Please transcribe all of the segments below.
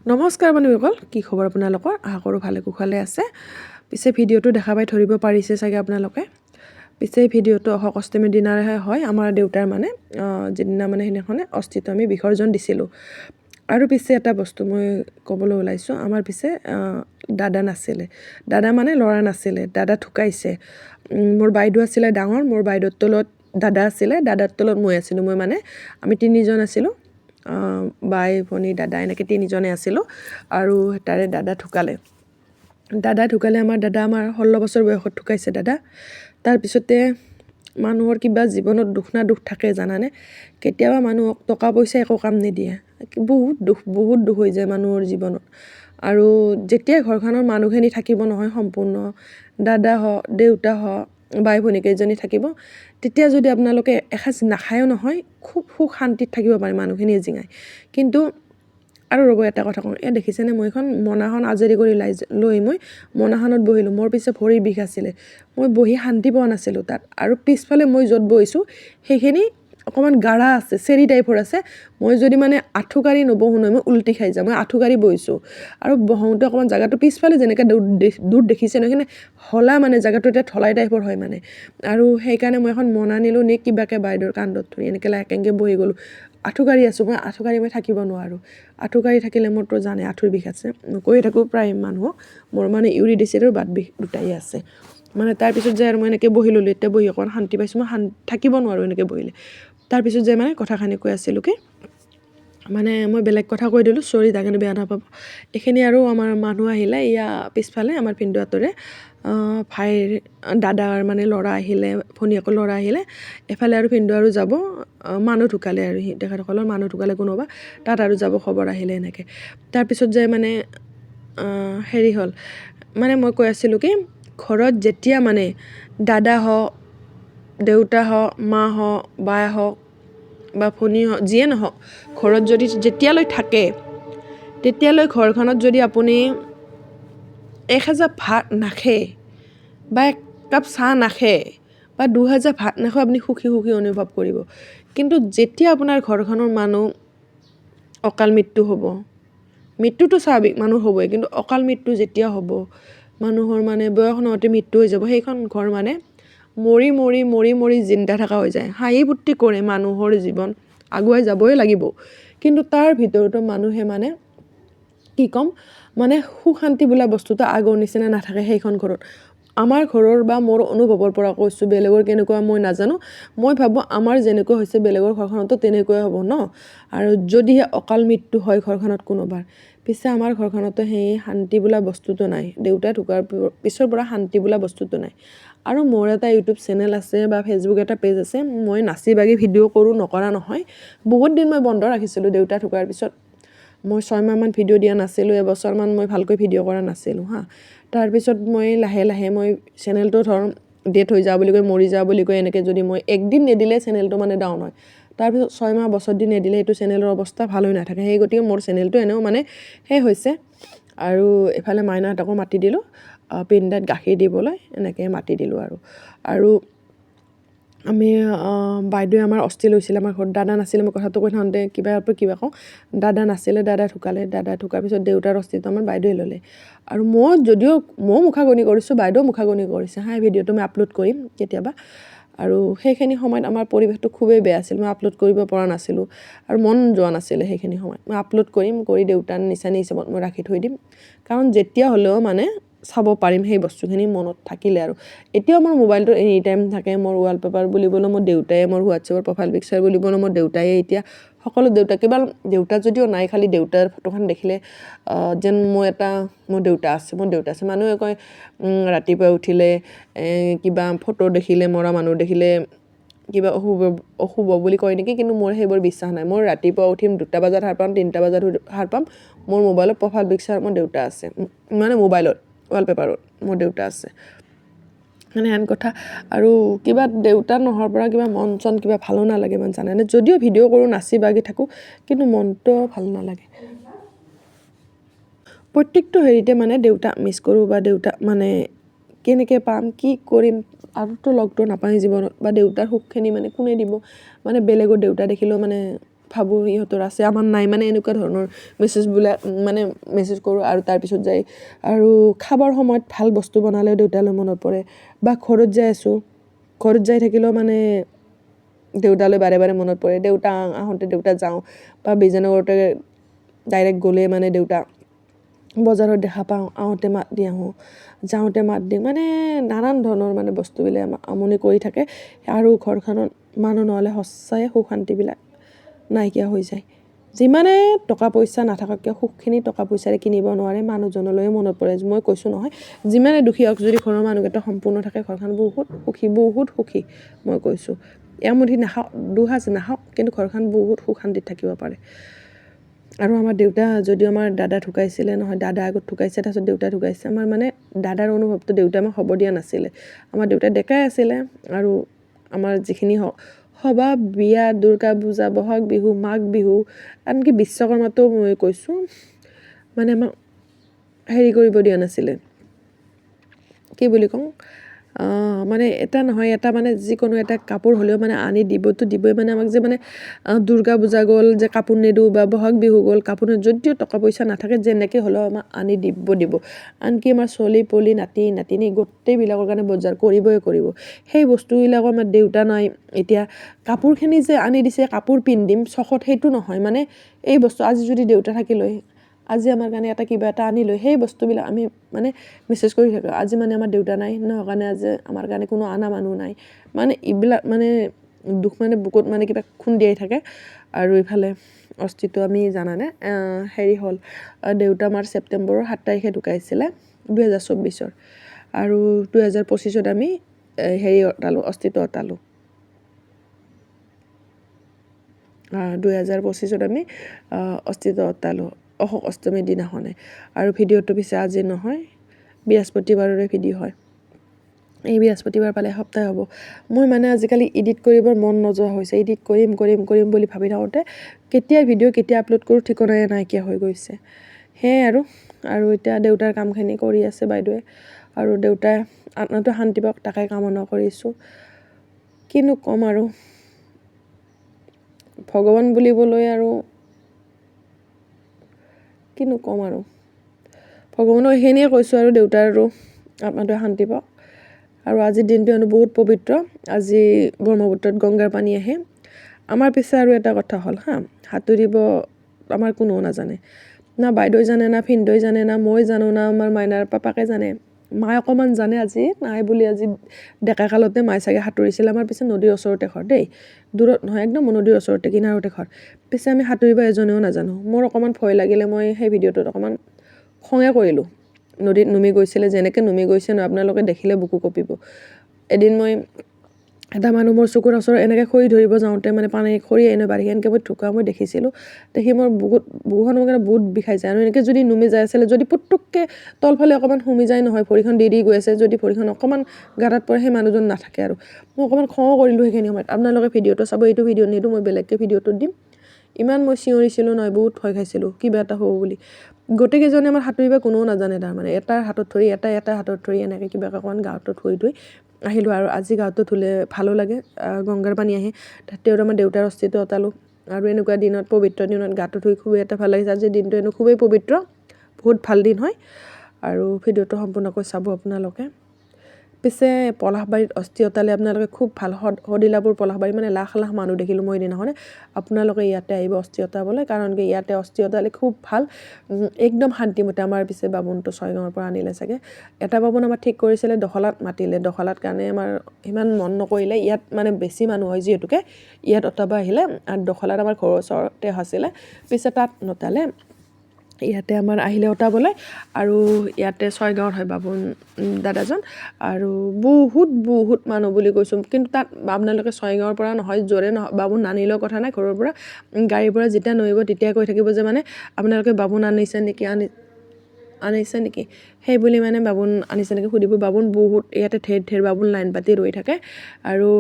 নমস্কাৰ বন্ধুসকল, কি খবৰ আপোনালোকৰ? আশা কৰোঁ ভালে কুশলে আছে। পিছে ভিডিঅ'টো দেখা পাই ধৰিব পাৰিছে চাগে আপোনালোকে। পিছে ভিডিঅ'টো অহা অষ্টমীৰ দিনাৰহে হয়। আমাৰ দেউতাৰ মানে যিদিনা মানে সেইদিনাখনে অস্থিটো আমি বিসৰ্জন দিছিলোঁ। আৰু পিছে এটা বস্তু মই ক'বলৈ ওলাইছোঁ, আমাৰ পিছে দাদা নাছিলে। দাদা মানে ল'ৰা নাছিলে, দাদা ঢুকাইছে। মোৰ বাইদেউ আছিলে ডাঙৰ, মোৰ বাইদেউৰ তলত দাদা আছিলে, দাদাৰ তলত মই আছিলোঁ। আমি তিনিজন আছিলোঁ, বাই ভনী দাদা এনেকৈ তিনিজনে আছিলোঁ। আৰু তাৰে দাদা ঢুকালে আমাৰ 16 বছৰ বয়সত ঢুকাইছে দাদা। তাৰপিছতে মানুহৰ কিবা জীৱনত দুখ না দুখ থাকে জানানে। কেতিয়াবা মানুহক টকা পইচা একো কাম নিদিয়ে, বহুত দুখ হৈ যায় মানুহৰ জীৱনত। আৰু যেতিয়া ঘৰখনৰ মানুহখিনি থাকিব নহয় সম্পূৰ্ণ, দাদা হওক দেউতা হওক বাই ভনী কেইজনী থাকিব, তেতিয়া যদি আপোনালোকে এসাঁজ নাখায়ো নহয়, খুব সুখ শান্তিত থাকিব পাৰে মানুহখিনিয়ে জিঙাই। কিন্তু আৰু ৰ'ব এটা কথা কওঁ, দেখিছেনে মই এখন মনাখন আজৰি কৰি লৈ মই মনাখনত বহিলোঁ। মোৰ পিছে ভৰিৰ বিষ আছিলে, মই বহি শান্তি পোৱা নাছিলোঁ তাত। আৰু পিছফালে মই য'ত বহিছোঁ সেইখিনি অকণমান গাঢ়া আছে, চেৰি টাইপৰ আছে। মই যদি মানে আঁঠুকাঢ়ি নবহোঁ নহয়, মই উল্টি খাই যাওঁ। মই আঁঠুকাঢ়ি বহিছোঁ আৰু বহোঁতে অকণমান জেগাটো পিছফালে যেনেকৈ দূৰ দেখিছে নহয়, সেইখিনি হলা মানে জেগাটো এতিয়া ঢলাই টাইপৰ হয় মানে। আৰু সেইকাৰণে মই এখন মনা নিলোঁ, নি কিবাকৈ বাইদেউৰ কান্ধত ধৰি এনেকৈ একেংকে বহি গ'লোঁ। আঁঠুকাঢ়ি আছোঁ, মই থাকিব নোৱাৰোঁ। আঁঠুকাঢ়ি থাকিলে মোৰতো জানে আঁঠুৰ বিষ আছে, মই কৈয়ে থাকোঁ প্ৰায় মানুহক, মোৰ মানে ইউৰিক এচিডৰ বাত বিষ দুটাই আছে। তাৰপিছত যে আৰু মই এনেকৈ বহি ল'লোঁ, এতিয়া বহি অকণমান শান্তি পাইছোঁ। মই থাকিব নোৱাৰোঁ এনেকৈ বহিলে। তাৰপিছত যে কথাখিনি কৈ আছিলোঁ কি, মই বেলেগ কথা কৈ দিলোঁ, চৰি তাকে বেয়া নাপাব। এইখিনি আৰু আমাৰ মানুহ আহিলে, পিছফালে আমাৰ ভিনদেউহঁতৰে ভাইৰ দাদাৰ ল'ৰা আহিলে, ভনীয়েকৰ ল'ৰা আহিলে। এফালে আৰু ভিনদেউ আৰু যাব, মানুহ ঢুকালে আৰু তেখেতসকলৰ মানুহ ঢুকালে কোনোবা, তাত আৰু যাব খবৰ আহিলে এনেকৈ। তাৰপিছত যে হেৰি হ'ল, মই কৈ আছিলোঁ কি, ঘৰত যেতিয়া দাদা হওক দেউতা হওক মা হওক বা হওক বা ভনী হওক যিয়ে নহওক, ঘৰত যদি যেতিয়ালৈ থাকে, তেতিয়ালৈ ঘৰখনত যদি আপুনি এসাঁজা ভাত নাখায় বা একাপ চাহ নাখায় বা দুসাঁজা ভাত নাখায়, আপুনি সুখী অনুভৱ কৰিব। কিন্তু যেতিয়া আপোনাৰ ঘৰখনৰ মানুহ অকাল মৃত্যু হ'ব, মৃত্যুটো স্বাভাৱিক, মানুহ হ'বই, কিন্তু অকাল মৃত্যু যেতিয়া হ'ব, মানুহৰ বয়স নহওঁতে মৃত্যু হৈ যাব, সেইখন ঘৰ মৰি মৰি মৰি মৰি জিন্দা থকা হৈ যায়। হাঁহি ফূৰ্তি কৰে, মানুহৰ জীৱন আগুৱাই যাবই লাগিব, কিন্তু তাৰ ভিতৰতো মানুহে কি ক'ম, সুখ শান্তি বোলা বস্তুটো আগৰ নিচিনা নাথাকে সেইখন ঘৰত। আমাৰ ঘৰৰ বা মোৰ অনুভৱৰ পৰা কৈছোঁ, বেলেগৰ কেনেকুৱা মই নাজানো। মই ভাবোঁ আমাৰ যেনেকুৱা হৈছে বেলেগৰ ঘৰখনতো তেনেকুৱাই হ'ব ন। আৰু যদিহে অকাল মৃত্যু হয় ঘৰখনত কোনোবাৰ, পিছে আমাৰ ঘৰখনতো সেই শান্তি বোলা বস্তুটো নাই। দেউতা ঢুকোৱাৰ পিছৰ পৰা শান্তি বোলা বস্তুটো নাই। আৰু মোৰ এটা ইউটিউব চেনেল আছে বা ফেচবুক এটা পেজ আছে, মই নাচি বাগি ভিডিঅ' কৰোঁ, নকৰা নহয়। বহুত দিন মই বন্ধ ৰাখিছিলোঁ দেউতা ঢুকোৱাৰ পিছত। মই 6 মাহমান ভিডিঅ' দিয়া নাছিলোঁ, এবছৰমান মই ভালকৈ ভিডিঅ' কৰা নাছিলোঁ তাৰপিছত মই লাহে লাহে চেনেলটো ডেথ হৈ যোৱা বুলি কৈ, মৰি যোৱা বুলি কৈ, এনেকৈ যদি মই একদিন নেদিলে চেনেলটো ডাউন হয়। তাৰপিছত 6 মাহ বছৰ দিন নেদিলে এইটো চেনেলৰ অৱস্থা ভাল হৈ নাথাকে। সেই গতিকে মোৰ চেনেলটো এনেও সেই হৈছে। আৰু এফালে মাইনাহঁতকো মাতি দিলোঁ, পিণ্ডাত গাখীৰ দিবলৈ এনেকৈ মাতি দিলোঁ। আৰু আমি বাইদেৱে আমাৰ অস্থি লৈছিলে, আমাৰ ঘৰত দাদা নাছিলে। মই কথাটো কৈ থাকোঁতে কিবা কওঁ, দাদা নাছিলে, দাদা ঢুকালে। দাদা ঢুকাৰ পিছত দেউতাৰ অস্থিটো আমাৰ বাইদেৱে ল'লে। আৰু ময়ো মুখাগ্নি কৰিছোঁ, বাইদেৱেও মুখাগ্নি কৰিছে ভিডিঅ'টো মই আপলোড কৰিম কেতিয়াবা। আৰু সেইখিনি সময়ত আমাৰ পৰিৱেশটো খুবেই বেয়া আছিল, মই আপলোড কৰিব পৰা নাছিলোঁ আৰু মন যোৱা নাছিলে সেইখিনি সময়ত। মই আপলোড কৰি দেউতাৰ নিচানি হিচাপত মই ৰাখি থৈ দিম, কাৰণ যেতিয়া হ'লেও চাব পাৰিম সেই বস্তুখিনি মনত থাকিলে। আৰু এতিয়াও মোৰ মোবাইলটো এনি টাইম থাকে, মোৰ ৱালপেপাৰ বুলিবলৈ মোৰ দেউতাই, মোৰ হোৱাটছএপৰ প্ৰফাইল পিকচাৰ বুলিবলৈ মোৰ দেউতাই, এতিয়া সকলো দেউতা, কেৱল দেউতা যদিও নাই, খালি দেউতাৰ ফটোখন দেখিলে যেন মোৰ দেউতা আছে। মানুহে কয় ৰাতিপুৱা উঠিলে কিবা ফটো দেখিলে, মৰা মানুহ দেখিলে কিবা অশুভ বুলি কয় নেকি, কিন্তু মোৰ সেইবোৰ বিশ্বাস নাই। মোৰ ৰাতিপুৱা উঠিম, 2টা বজাত সাৰ পাম, 3টা বজাত সাৰ পাম, মোৰ মোবাইলত প্ৰফাইল পিকচাৰ মোৰ দেউতা আছে, মোবাইলত ৱালপেপাৰত মোৰ দেউতা আছে। হেন কথা। আৰু কিবা দেউতা নোহোৱাৰ পৰা কিবা মন চন কিবা ভালো নালাগে জানেনে। যদিও ভিডিঅ' কৰোঁ, নাচি বাগি থাকোঁ, কিন্তু মনটো ভাল নালাগে। প্ৰত্যেকটো হেৰিতে দেউতা মিছ কৰোঁ, বা দেউতা কেনেকৈ পাম, কি কৰিম, আৰুতো লগটো নাপাওঁ জীৱনত, বা দেউতাৰ সুখখিনি কোনে দিব। বেলেগৰ দেউতা দেখিলেও ভাবোঁ ইহঁতৰ আছে আমাৰ নাই মানে এনেকুৱা ধৰণৰ মেছেজবিলাক মানে মেছেজ কৰোঁ আৰু তাৰপিছত যাই আৰু খাবৰ সময়ত ভাল বস্তু বনালেও দেউতালৈ মনত পৰে বা ঘৰত যাই আছোঁ ঘৰত যাই থাকিলেও মানে দেউতালৈ বাৰে বাৰে মনত পৰে দেউতা আহোঁতে দেউতা যাওঁ বা বিজয়নগৰতে ডাইৰেক্ট গ'লে মানে দেউতা বজাৰত দেখা পাওঁ আহোঁতে মাত দি আহোঁ যাওঁতে মাত দিওঁ মানে নানান ধৰণৰ মানে বস্তুবিলাক আমনি কৰি থাকে আৰু ঘৰখনত মানুহ নহ'লে সঁচাই সুখ শান্তিবিলাক নাইকিয়া হৈ যায় যিমানে টকা পইচা নাথাকক কিয় সুখখিনি টকা পইচাৰে কিনিব নোৱাৰে মানুহজনলৈও মনত পৰে মই কৈছোঁ নহয় যিমানে দুখী হওক যদি ঘৰৰ মানুহকেইটা সম্পূৰ্ণ থাকে ঘৰখন বহুত সুখী মই কৈছোঁ এমুঠি নাখাওক দুসাঁজ নাখাওক কিন্তু ঘৰখন বহুত সুখ শান্তিত থাকিব পাৰে আৰু আমাৰ দেউতা যদিও আমাৰ দাদা ঢুকাইছিলে নহয় দাদা আগত ঢুকাইছে তাৰপিছত দেউতা ঢুকাইছে আমাৰ মানে দাদাৰ অনুভৱটো দেউতাই আমাক হ'ব দিয়া নাছিলে আমাৰ দেউতা ডেকাই আছিলে আৰু আমাৰ যিখিনি সভা বিয়া দুৰ্গা পূজা বহাগ বিহু মাঘ বিহু আনকি বিশ্বকৰ্মাতো মই কৈছোঁ মানে আমাক হেৰি কৰিব দিয়া নাছিলে কি বুলি কওঁ মানে এটা নহয় এটা মানে যিকোনো এটা কাপোৰ হ'লেও মানে আনি দিবতো দিবই মানে আমাক যে মানে দুৰ্গা পূজা গ'ল যে কাপোৰ নিদিওঁ বা বহাগ বিহু গ'ল কাপোৰ যদিও টকা পইচা নাথাকে যেনেকৈ হ'লেও আমাক আনি দিব আনকি আমাৰ চলি পলি নাতিনী গোটেইবিলাকৰ কাৰণে বজাৰ কৰিব সেই বস্তুবিলাকৰ আমাৰ দেউতা নাই এতিয়া কাপোৰখিনি যে আনি দিছে কাপোৰ পিন্ধিম চখত সেইটো নহয় মানে এই বস্তু আজি যদি দেউতা থাকিলে আজি আমাৰ কাৰণে এটা কিবা এটা আনি লৈ সেই বস্তুবিলাক আমি মানে মেছেজ কৰি থাকোঁ আজি মানে আমাৰ দেউতা নাই নহয় কাৰণে আজি আমাৰ কাৰণে কোনো আনা মানুহ নাই মানে এইবিলাক মানে দুখ মানে বুকুত মানে কিবা খুন্দিয়াই থাকে আৰু ইফালে অস্তিত্ব আমি জানানে হেৰি হ'ল দেউতা আমাৰ ছেপ্টেম্বৰৰ 7 তাৰিখে ঢুকাইছিলে 2024 আৰু 2025 আমি হেৰি অতালোঁ অস্তিত্ব অতালোঁ 2025 আমি অস্তিত্ব অতালোঁ অশোক অষ্টমীৰ দিনাখনে আৰু ভিডিঅ'টো পিছে আজি নহয় বৃহস্পতিবাৰৰে ভিডিঅ' হয় এই বৃহস্পতিবাৰ পালে এসপ্তাহ হ'ব মই মানে আজিকালি এডিট কৰিবৰ মন নোযোৱা হৈছে এডিট কৰিম বুলি ভাবি থাকোঁতে কেতিয়া ভিডিঅ' কেতিয়া আপলোড কৰোঁ ঠিকনাই নাইকিয়া হৈ গৈছে সেয়াই আৰু এতিয়া দেউতাৰ কামখিনি কৰি আছে বাইদেৱে আৰু দেউতাই আত্মাটো শান্তি পাওক তাকে কামনা কৰিছোঁ কিনো ক'ম আৰু ভগৱান বুলিবলৈ আৰু কিনো ক'ম আৰু ভগৱানক এইখিনিয়ে কৈছোঁ আৰু দেউতাৰ আৰু আত্মাটোৱে শান্তি পাওক আৰু আজিৰ দিনটো হেনো বহুত পবিত্ৰ আজি ব্ৰহ্মপুত্ৰত গংগাৰ পানী আহে আমাৰ পিছে আৰু এটা কথা হ'ল সাঁতুৰিব আমাৰ কোনেও নাজানে না বাইদেউ জানে না ভিনদেউ জানে না মই জানো না আমাৰ মাইনাৰ পাপাকে জানে মায়ে অকণমান জানে আজি নাই বুলি আজি ডেকা কালতে মায়ে চাগে সাঁতুৰিছিলে আমাৰ পিছে নদীৰ ওচৰতে ঘৰ দেই দূৰত নহয় একদম নদীৰ ওচৰতে কিনাৰতে ঘৰ পিছে আমি সাঁতুৰিব এজনেও নাজানো মোৰ অকণমান ভয় লাগিলে মই সেই ভিডিঅ'টোত অকণমান খঙে কৰিলোঁ নদীত নুমি গৈছিলে যেনেকৈ নুমি গৈছে ন আপোনালোকে দেখিলে বুকু কঁপিব এদিন মই এটা মানুহ মোৰ চকুৰ ওচৰত এনেকৈ খৰি ধৰিব যাওঁতে মানে পানী খৰি এনে বাঢ়ি এনেকৈ মই ঢুকা মই দেখিছিলোঁ দেখি মোৰ বুকুখন মানে বহুত বিষাই যায় আৰু এনেকৈ যদি নুমি যাই আছিলে যদি পুটুককৈ তলফালে অকণমান সুমি যায় নহয় ভৰিখন দি গৈ আছে যদি ভৰিখন অকণমান গাঁতত পৰে সেই মানুহজন নাথাকে আৰু মই অকণমান খঙো কৰিলোঁ সেইখিনি সময়ত আপোনালোকে ভিডিঅ'টো চাব এইটো ভিডিঅ' নিদিওঁ মই বেলেগকৈ ভিডিঅ'টো দিম ইমান মই চিঞৰিছিলোঁ নহয় বহুত ভয় খাইছিলোঁ কিবা এটা হ'ব বুলি গোটেইকেইজনে আমাৰ সাঁতুৰিব কোনেও নাজানে তাৰমানে এটাৰ হাতত ধৰি এটা হাতত ধৰি এনেকৈ কিবা অকণমান গাঁৱতো থৈ আহিলোঁ আৰু আজি গাঁৱতো ধুলে ভালো লাগে গংগাৰ পানী আহে তাতে আমাৰ দেউতাৰ অস্তিত্ব অতালোঁ আৰু এনেকুৱা দিনত পবিত্ৰ দিনত গাটো ধুই খুবেই এটা ভাল লাগিছে আজিৰ দিনটো এনেও খুবেই পবিত্ৰ বহুত ভাল দিন হয় আৰু ভিডিঅ'টো সম্পূৰ্ণকৈ চাব আপোনালোকে পিছে পলাশবাৰীত অস্থি অতালে আপোনালোকে খুব ভাল সদিলাপুৰ পলাশবাৰী মানে লাখ মানুহ দেখিলোঁ মই দিনাখনে আপোনালোকে ইয়াতে আহিব অস্থি অতাবলৈ কাৰণ কি ইয়াতে অস্থি অতালে খুব ভাল একদম শান্তিমতে আমাৰ পিছে বামুণটো 6 গাঁৱৰ পৰা আনিলে চাগে এটা বামুণ আমাৰ ঠিক কৰিছিলে দখলাত মাতিলে দখলাত কাৰণে আমাৰ ইমান মন নকৰিলে ইয়াত মানে বেছি মানুহ হয় যিহেতুকে ইয়াত অতাব আহিলে আৰু দখলাত আমাৰ ঘৰৰ ওচৰতে আছিলে পিছে তাত নতালে ইয়াতে আমাৰ আহিলে অতাবলৈ আৰু ইয়াতে 6 গাঁৱৰ হয় বামুণ দাদাজন আৰু বহুত মানুহ বুলি কৈছোঁ কিন্তু তাত আপোনালোকে 6 গাঁৱৰ পৰা নহয় জোৰে নহয় বামুণ নানিলেও কথা নাই ঘৰৰ পৰা গাড়ীৰ পৰা যেতিয়া নৰিব তেতিয়া কৈ থাকিব যে মানে আপোনালোকে বামুণ আনিছে নেকি সেই বুলি মানে বামুণ আনিছে নেকি সুধিব বামুণ বহুত ইয়াতে ঢেৰ বামুণ লাইন পাতি ৰৈ থাকে আৰু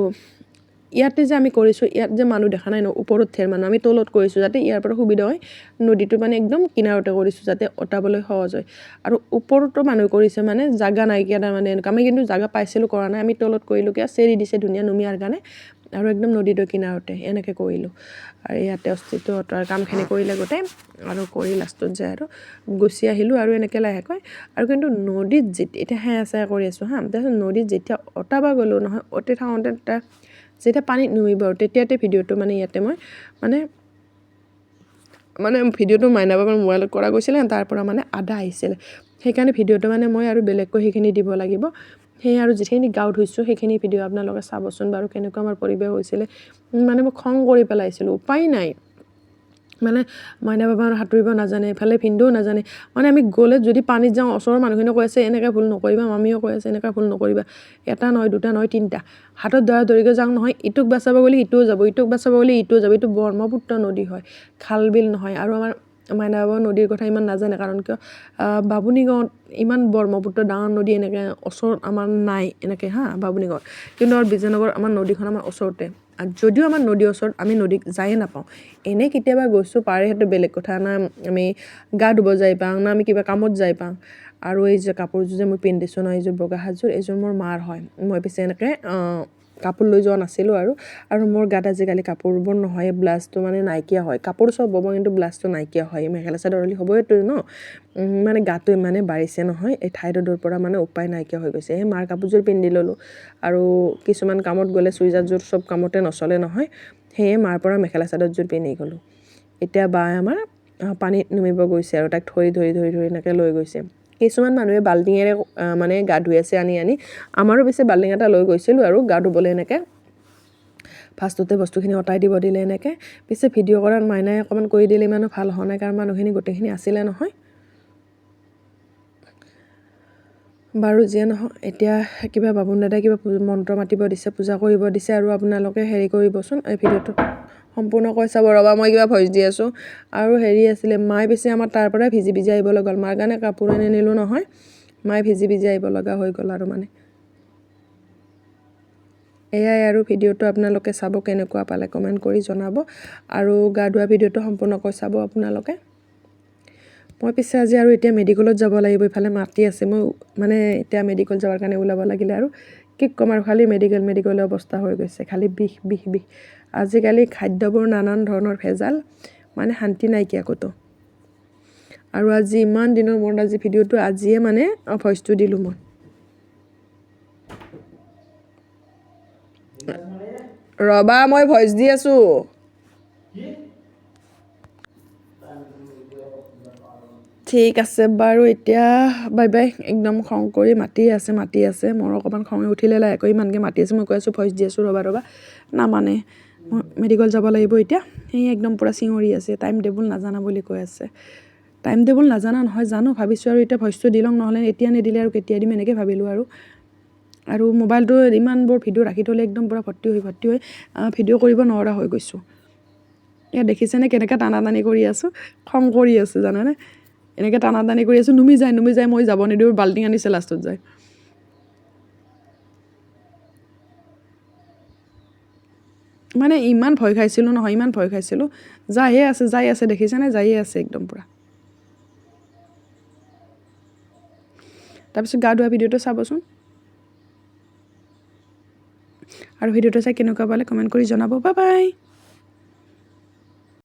ইয়াতে যে আমি কৰিছোঁ ইয়াত যে মানুহ দেখা নাই ন ওপৰত ঢেৰ মানুহ আমি তলত কৰিছোঁ যাতে ইয়াৰ পৰা সুবিধা হয় নদীটো মানে একদম কিনাৰতে কৰিছোঁ যাতে অতাবলৈ সহজ হয় আৰু ওপৰতো মানুহ কৰিছে মানে জাগা নাইকিয়া তাৰমানে এনেকুৱা আমি কিন্তু জাগা পাইছিলোঁ কৰা নাই আমি তলত কৰিলোঁ কিয় চেৰি দিছে ধুনীয়া নুমিয়াৰ কাৰণে আৰু একদম নদীটোৰ কিনাৰতে এনেকৈ কৰিলোঁ আৰু ইয়াতে অস্তিত্বৰ কামখিনি কৰিলে গোটেই আৰু কৰি লাষ্টত যায় আৰু গুচি আহিলোঁ আৰু এনেকৈ লাহেকৈ আৰু কিন্তু নদীত যেতিয়া এতিয়া সেয়া কৰি আছোঁ হা তাৰপিছত নদীত যেতিয়া অঁতাব গ'লোঁ নহয় অতি থাকোঁতে যেতিয়া পানীত নুমিব আৰু তেতিয়াতে ভিডিঅ'টো মানে ইয়াতে মই মানে ভিডিঅ'টো মাইনা বাবাৰ মোবাইলত কৰা গৈছিলে তাৰ পৰা মানে আধা আহিছিলে সেইকাৰণে ভিডিঅ'টো মানে মই আৰু বেলেগকৈ সেইখিনি দিব লাগিব সেই আৰু যিখিনি গাঁৱত ধুইছোঁ সেইখিনি ভিডিঅ' আপোনালোকে চাবচোন বাৰু কেনেকুৱা আমাৰ পৰিৱেশ হৈছিলে মানে মই খং কৰি পেলাইছিলোঁ উপায় নাই মানে মাইনা বাবা সাঁতুৰিব নাজানে এফালে ভিনদেউ নাজানে মানে আমি গ'লে যদি পানীত যাওঁ ওচৰৰ মানুহখিনিও কৈ আছে এনেকৈ ভুল নকৰিবা মামীও কৈ আছে এনেকৈ ভুল নকৰিবা এটা নহয় দুটা নহয় তিনিটা হাতত ধৰাধৰিকৈ যাওঁ নহয় ইটোক বাচাব গ'লে ইটোও যাব ইটোক বাচাব গ'লে ইটোও যাব এইটো ব্ৰহ্মপুত্ৰ নদী হয় খাল বিল নহয় আৰু আমাৰ মাইনা বাবা নদীৰ কথা ইমান নাজানে কাৰণ কিয় বাবুনি গাঁৱত ইমান ব্ৰহ্মপুত্ৰ ডাঙৰ নদী এনেকৈ ওচৰত আমাৰ নাই এনেকৈ হা বাবুনি গাঁৱত কিন্তু আমাৰ বিজয়নগৰ আমাৰ নদীখন আমাৰ ওচৰতে আৰু যদিও আমাৰ নদীৰ ওচৰত আমি নদীত যায়ে নাপাওঁ এনেই কেতিয়াবা গৈছোঁ পাৰে সেইটো বেলেগ কথা না আমি গা ধুব যাই পাওঁ না আমি কিবা কামত যাই পাওঁ আৰু এই যে কাপোৰযোৰ যে মই পিন্ধিছোঁ ন এইযোৰ বগা সাজযোৰ এইযোৰ মোৰ মাৰ হয় মই পিছে এনেকৈ কাপোৰ লৈ যোৱা নাছিলোঁ আৰু মোৰ গাত আজিকালি কাপোৰবোৰ নহয় ব্লাউজটো মানে নাইকিয়া হয় কাপোৰ চব হ'ব কিন্তু ব্লাউজটো নাইকিয়া হয় মেখেলা চাদৰ হ'লে হ'বইতো ন মানে গাটো ইমানেই বাঢ়িছে নহয় এই ঠাইডোখৰ পৰা মানে উপায় নাইকিয়া হৈ গৈছে সেই মাৰ কাপোৰযোৰ পিন্ধি ল'লোঁ আৰু কিছুমান কামত গ'লে চুইজাৰযোৰ চব কামতে নচলে নহয় সেয়ে মাৰ পৰা মেখেলা চাদৰযোৰ পিন্ধি গ'লোঁ এতিয়া বাই আমাৰ পানীত নুমিব গৈছে আৰু তাক ধৰি এনেকৈ লৈ গৈছে কিছুমান মানুহে বাল্টিঙেৰে মানে গা ধুই আছে আনি আমাৰো পিছে বাল্টিং এটা লৈ গৈছিলোঁ আৰু গা ধুবলৈ এনেকৈ ফাৰ্ষ্টতে বস্তুখিনি অঁতাই দিব দিলে এনেকৈ পিছে ভিডিঅ' কৰাত মাইনাই অকণমান কৰি দিলে ইমানো ভাল হোৱা নাই কাৰণ মানুহখিনি গোটেইখিনি আছিলে নহয় বাৰু যিয়ে নহওক এতিয়া কিবা বাবুন দাদাই কিবা মন্ত্ৰ মাতিব দিছে পূজা কৰিব দিছে আৰু আপোনালোকে হেৰি কৰিবচোন এই ভিডিঅ'টো সম্পূৰ্ণকৈ চাব ৰ'বা মই কিবা ভইচ দি আছোঁ আৰু হেৰি আছিলে মায়ে পিছে আমাৰ তাৰ পৰাই ভিজি আহিব লগা হ'ল মাৰ কাৰণে কাপোৰ আনি নিলোঁ নহয় মায়ে ভিজি আহিব লগা হৈ গ'ল আৰু মানে এয়াই আৰু ভিডিঅ'টো আপোনালোকে চাব কেনেকুৱা পালে কমেণ্ট কৰি জনাব আৰু গা ধোৱা ভিডিঅ'টো সম্পূৰ্ণকৈ চাব আপোনালোকে মই পিছে আজি আৰু এতিয়া মেডিকেলত যাব লাগিব ইফালে মাতি আছে মই মানে এতিয়া মেডিকেল যাবৰ কাৰণে ওলাব লাগিলে আৰু কি ক'ম আৰু খালি মেডিকেলৰ অৱস্থা হৈ গৈছে খালি বিষ আজিকালি খাদ্যবোৰ নানান ধৰণৰ ভেজাল মানে শান্তি নাইকিয়া ক'তো আৰু আজি ইমান দিনৰ মূৰত আজি ভিডিঅ'টো আজিয়ে মানে ভইচটো দিলোঁ মই ৰবা মই ভইচ দি আছোঁ ঠিক আছে বাৰু এতিয়া বাই বাই একদম খং কৰি মাতি আছে মোৰ অকণমান খঙে উঠিলে লাহেকৈ ইমানকৈ মাতি আছে মই কৈ আছোঁ ভইচ দি আছোঁ ৰবা নামানে মই মেডিকেল যাব লাগিব এতিয়া সেই একদম পূৰা চিঞৰি আছে টাইম টেবুল নাজানা বুলি কৈ আছে টাইম টেবুল নাজানা নহয় জানো ভাবিছোঁ আৰু এতিয়া ভইচটো দি লওঁ নহ'লে এতিয়া নিদিলে আৰু কেতিয়া দিম এনেকৈ ভাবিলোঁ আৰু মোবাইলটো ইমানবোৰ ভিডিঅ' ৰাখি থ'লে একদম পূৰা ভৰ্তি হৈ ভিডিঅ' কৰিব নোৱাৰা হৈ গৈছোঁ এয়া দেখিছেনে কেনেকৈ টানি কৰি আছোঁ খং কৰি আছোঁ জানানে এনেকৈ টানি কৰি আছোঁ নুমি যায় মই যাব নিদিওঁ বাল্টিং আনিছে লাষ্টত যায় মানে ইমান ভয় খাইছিলোঁ নহয় যাই আছে দেখিছেনে যায়ে আছে একদম পূৰা তাৰপিছত গা ধোৱা ভিডিঅ'টো চাবচোন আৰু ভিডিঅ'টো চাই কেনেকুৱা পালে কমেণ্ট কৰি জনাব বাই